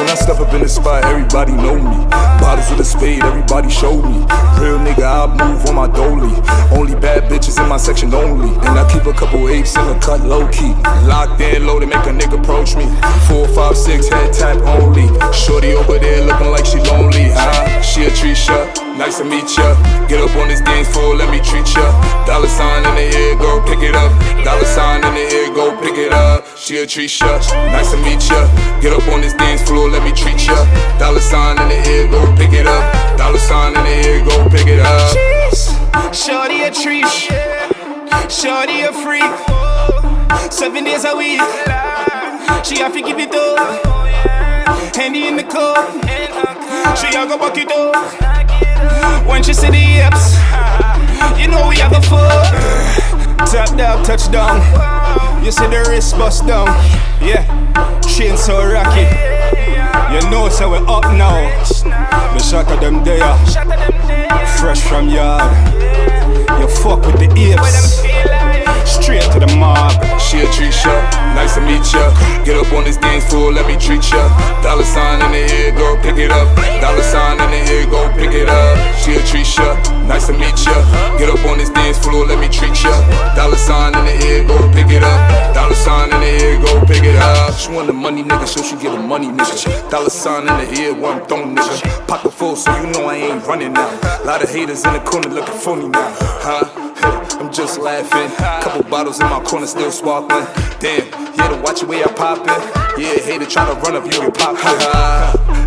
When I step up in the spot, everybody know me. Bottles with a spade, everybody show me. Real nigga, I move on my dolly. Only bad bitches in my section only. And I keep a couple apes in the cut low key. Locked in, low to make a nigga approach me. 4, 5, 6, head tap only. Shorty over there looking like she lonely. She a tree shot, nice to meet ya. Get up on this dance floor, let me treat ya. Dollar sign in the air, go pick it up. Dollar sign in the air, go pick it up. She a tree shot, nice to meet ya. Get up on this dance floor, let me treat ya. Dollar sign in the air, go pick it up. Dollar sign in the air, go pick it up. Shorty a treat, shorty a freak. 7 days a week, she have to give it up. Handy in the cup, she a go back it up. When she see the hips, you know we have a fun. Top dog touchdown, you see the wrist bust down. Yeah, chain so rocky. You know so we up now. The shot of them there, fresh from yard. You fuck with the apes, straight to the mob. She a tree shot, nice to meet ya. Get up on this dance floor, let me treat ya. Dollar sign in the air, go pick it up. Dollar sign in the air, go pick it up. She a tree shot, nice to meet ya. Get up on this dance floor, let me treat ya. Dollar sign in the air, go pick it up. Dollar sign in the air, go pick it up. She want the money nigga, so she get a money nigga. Dollar sign in the air, one thong nigga. Pocket full, so you know I ain't running now. Lot of haters in the corner looking phony now, huh? I'm just laughing. Couple bottles in my corner still sparkling. Damn, yeah, to watch the way I pop it. Yeah, hater try to run up, you get popped.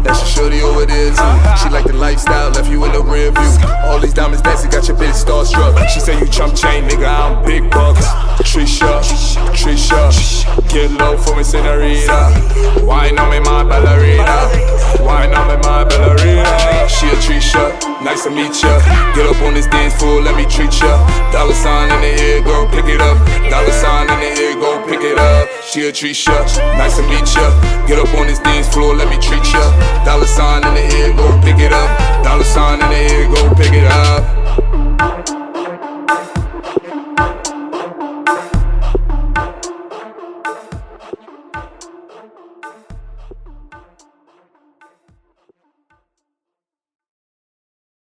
That's your shorty over there too. She like the lifestyle, left you in the rear view. All these diamonds dancing, got your bitch starstruck. She say you chump chain, nigga, I'm big bucks. Trisha, get low for me, senorita. Wine on me, my ballerina. Wine on me, my ballerina. She a Trisha, nice to meet ya. Get up on this dance floor, let me treat ya. Dollar sign in the air, go pick it up. Dollar sign in the air, go pick it up. She a Trisha, nice to meet ya. Get up on this dance floor, let me treat ya. Dollar sign in the air, go pick it up. Dollar sign in the air, go pick it up.